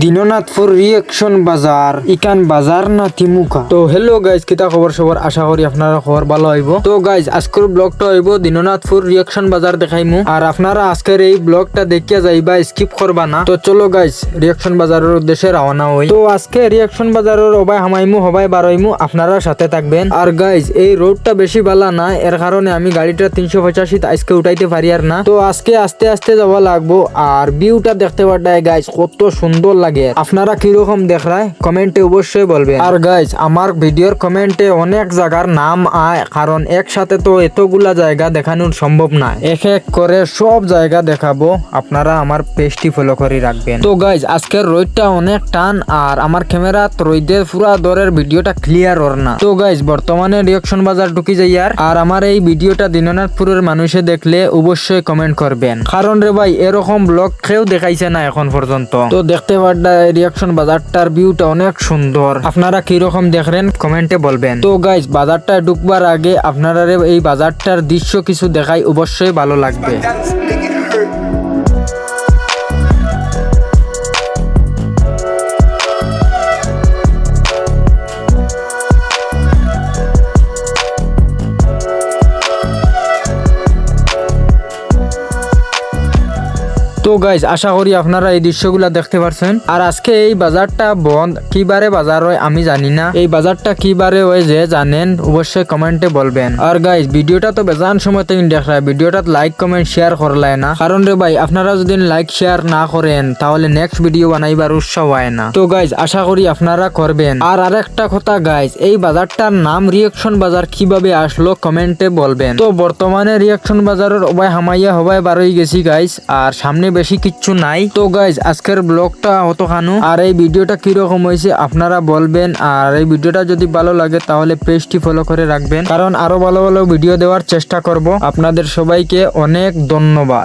Dinanathpur reaction বাজার ইকান বাজার না তিমুকা। তো হ্যালো গাইজ, কিতা খবর সবার? আশা করি আপনারা খবর ভালো হইব। তো গাইজ, আজকের ব্লগটা হইব দীননাথপুর রিয়েকশন বাজার দেখাইমু, আর আপনারা আজকের এই ব্লগটা দেখিয়া যাইবা, স্কিপ করবা না। তো চলো গাইজ, রিয়েকশন বাজারের উদ্দেশ্যে রওনা হই। তো আজকে রিয়েকশন বাজারের হবাই হামাইমু হবাই বারইমু, আপনারা সাথে থাকবেন। আর গাইজ, এই রোডটা বেশি বালা না, এর কারণে আমি গাড়িটা 385 আজকে উঠাইতে পারি আর না। তো আজকে আস্তে আস্তে যাওয়া লাগবো। আর ভিউটা দেখতে পাঠায় গাইজ, কত সুন্দর লাগে। আপনারা কিরকম দেখায় কমেন্টে অবশ্যই বলবেন। আর গাইজ, আমার ভিডিওর কমেন্টে অনেক জায়গার নাম আয়, কারণ একসাথে তো এতগুলা জায়গা দেখানো সম্ভব না। এক এক করে সব জায়গা দেখাবো, আপনারা আমার পেজটি ফলো করে রাখবেন। তো গাইজ, আজকের রোদটা অনেক টান, আর আমার ক্যামেরা রোদের পুরা দরের ভিডিওটা ক্লিয়ার ওর না। তো গাইজ, বর্তমানে রিয়েকশন বাজার ঢুকি যাই আর আমার এই ভিডিওটা দীননাথপুরের মানুষে দেখলে অবশ্যই কমেন্ট করবেন, কারণ রে ভাই এরকম ব্লগ কেউ দেখাইছে না এখন পর্যন্ত। তো দেখতে পাড্ডা রিয়েকশন বাজারটার ভিউটা অনেক সুন্দর, আপনারা কিরকম দেখলেন কমেন্টে বলবেন। তো গাইজ, বাজারটা ঢুকবার আগে আপনারা এই বাজারটার দৃশ্য কিছু দেখাই, অবশ্যই ভালো লাগবে। তো গাইজ, আশা করি আপনারা এই দৃশ্যগুলা দেখতে পারছেন। আর আজকে এই বাজারটা বন্ধ, কি বারে বাজার হয় আমি জানি না। এই বাজারটা কি বারে হয় যে জানেন অবশ্যই কমেন্টে বলবেন। আর গাইজ, ভিডিওটা তো বেজান সময় থেকে দেখায়, ভিডিওটা লাইক কমেন্ট শেয়ার করলাই না, কারণ রে ভাই আপনারা যদি লাইক শেয়ার না করেন তাহলে নেক্সট ভিডিও বানাইবার উৎসাহ হয় না। তো গাইজ, আশা করি আপনারা করবেন। আর আরেকটা কথা গাইজ, এই বাজারটার নাম রিয়েকশন বাজার কিভাবে আসলো কমেন্টে বলবেন। তো বর্তমানে রিয়েকশন বাজারের ওবাই হামাইয়া হবাই বারই গেছি গাইজ, আর সামনে বেশি কিচ্ছু নাই। তো গাইজ, আজকের ব্লগটা অতখানো, আর এই ভিডিওটা কিরকম হয়েছে আপনারা বলবেন। আর এই ভিডিওটা যদি ভালো লাগে তাহলে পেজটি ফলো করে রাখবেন, কারণ আরো ভালো ভালো ভিডিও দেওয়ার চেষ্টা করব। আপনাদের সবাইকে অনেক ধন্যবাদ।